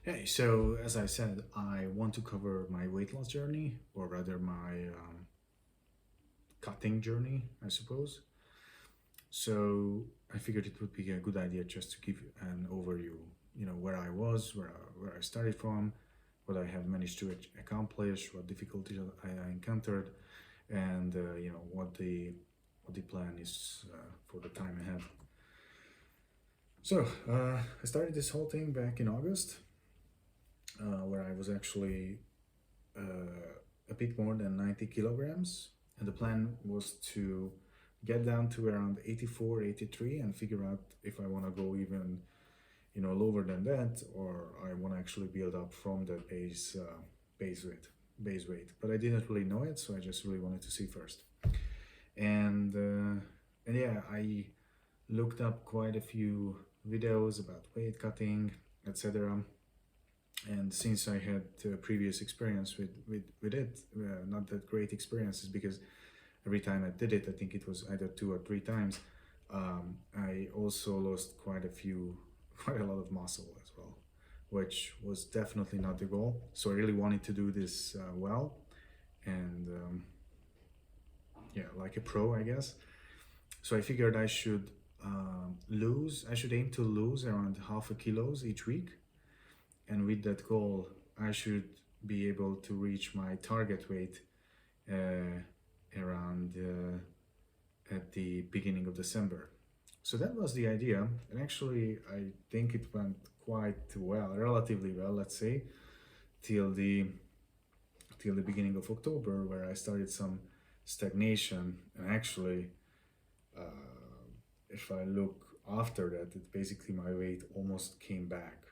Hey, so as I said, I want to cover my weight loss journey, or rather my cutting journey, I suppose. So I figured it would be a good idea just to give an overview, where I was, where I started from, what I have managed to accomplish, what difficulties I encountered, and what the plan is for the time ahead. So I started this whole thing back in August, where I was actually a bit more than 90 kilograms, and the plan was to get down to around 84, 83, and figure out if I want to go even lower than that, or I want to actually build up from that base weight base weight. But I didn't really know it, so I just really wanted to see first. And yeah, I looked up quite a few videos about weight cutting, etc. And since I had previous experience with it, not that great experiences, because every time I did it, I think it was either 2 or 3 times, I also lost quite a lot of muscle as well, which was definitely not the goal. So I really wanted to do this well, and yeah, like a pro, I guess. So I figured I should aim to lose around half a kilos each week, and with that goal, I should be able to reach my target weight uh, around at the beginning of December. So that was the idea, and actually, I think it went quite well, relatively well, let's say, till the till the beginning of October, where I started some stagnation, and actually, if I look after that, it basically my weight almost came back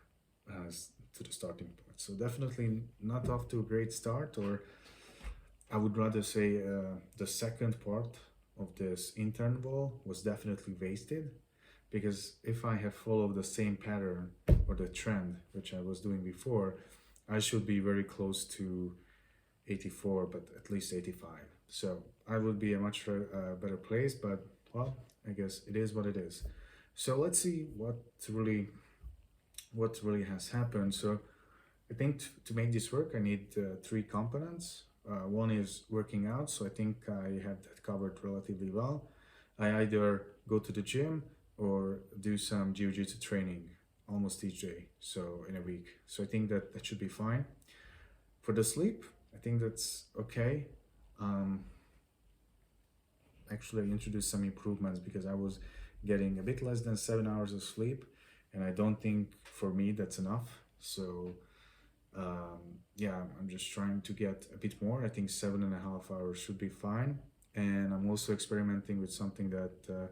as to the starting point. So definitely not off to a great start, or I would rather say the second part of this interval was definitely wasted, because if I have followed the same pattern or the trend which I was doing before, I should be very close to 84, but at least 85. So I would be a much better place, but well, I guess it is what it is. So let's see what really has happened. So I think to make this work, I need three components. One is working out, so I think I have that covered relatively well. I either go to the gym or do some jiu-jitsu training almost each day, so in a week. So I think that should be fine. For the sleep, I think that's okay. Um, Actually, I introduced some improvements because I was getting a bit less than 7 hours of sleep, and I don't think for me that's enough. So yeah, I'm just trying to get a bit more. I think 7.5 hours should be fine. And I'm also experimenting with something that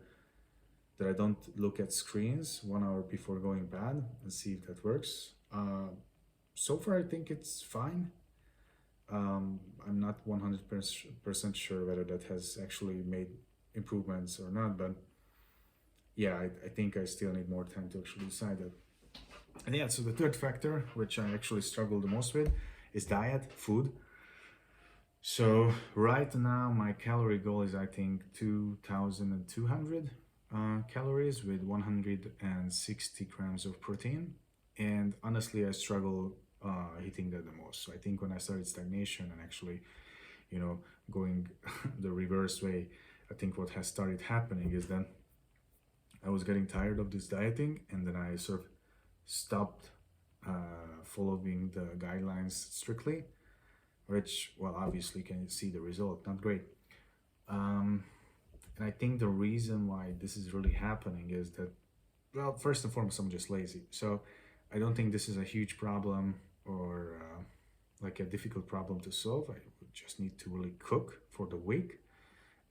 I don't look at screens 1 hour before going bed, and see if that works. So far, I think it's fine. I'm not 100% sure whether that has actually made improvements or not, but yeah, I think I still need more time to actually decide that. And yeah, so the third factor, which I actually struggle the most with, is diet, food. So right now, my calorie goal is, I think, 2,200 calories with 160 grams of protein. And honestly, I struggle hitting that the most. So I think when I started stagnation and actually, you know, going the reverse way, I think what has started happening is that I was getting tired of this dieting, and then I sort of stopped following the guidelines strictly, which, well, obviously can see the result, not great. Um, and I think the reason why this is really happening is that, well, first and foremost, I'm just lazy. So I don't think this is a huge problem, or like a difficult problem to solve. I would just need to really cook for the week,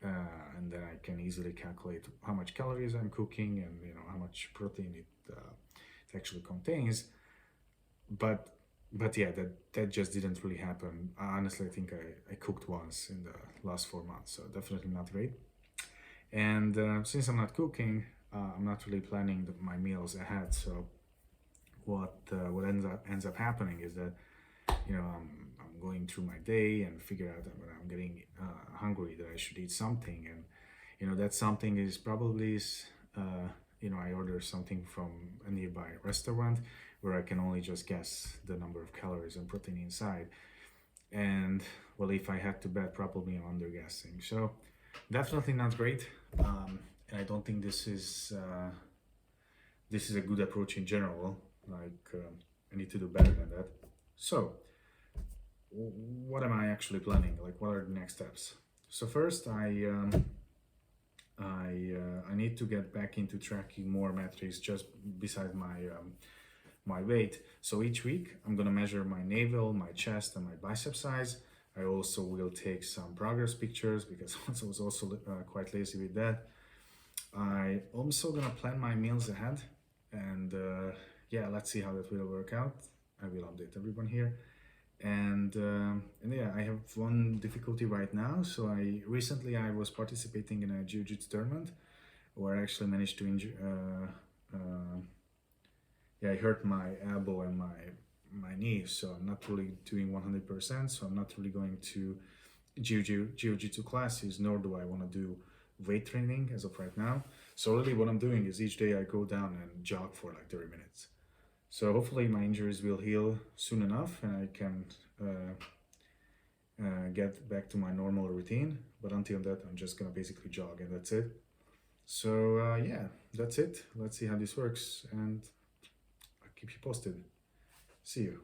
and then I can easily calculate how much calories I'm cooking, and how much protein it actually contains. But yeah, that just didn't really happen. Honestly, I think I cooked once in the last 4 months, so definitely not great. And since I'm not cooking, I'm not really planning my meals ahead. So what ends up happening is that I'm going through my day and figure out that when I'm getting hungry, that I should eat something, and that something is probably I order something from a nearby restaurant where I can only just guess the number of calories and protein inside. And well, if I had to bet, probably I'm under guessing. So definitely not great. And I don't think this is a good approach in general. I need to do better than that. So what am I actually planning? Like, what are the next steps? So first, I need to get back into tracking more metrics just besides my weight. So each week I'm gonna measure my navel, my chest, and my bicep size. I also will take some progress pictures because I was also quite lazy with that. I also gonna plan my meals ahead, and yeah, let's see how that will work out. I will update everyone here. And yeah, I have one difficulty right now. So I was participating in a jiu-jitsu tournament where I actually managed to injure. Yeah, I hurt my elbow and my knee, so I'm not really doing 100%. So I'm not really going to jiu-jitsu classes, nor do I want to do weight training as of right now. So really, what I'm doing is each day I go down and jog for like 30 minutes. So hopefully my injuries will heal soon enough and I can get back to my normal routine. But until that, I'm just gonna basically jog and that's it. So yeah, that's it. Let's see how this works and I'll keep you posted. See you.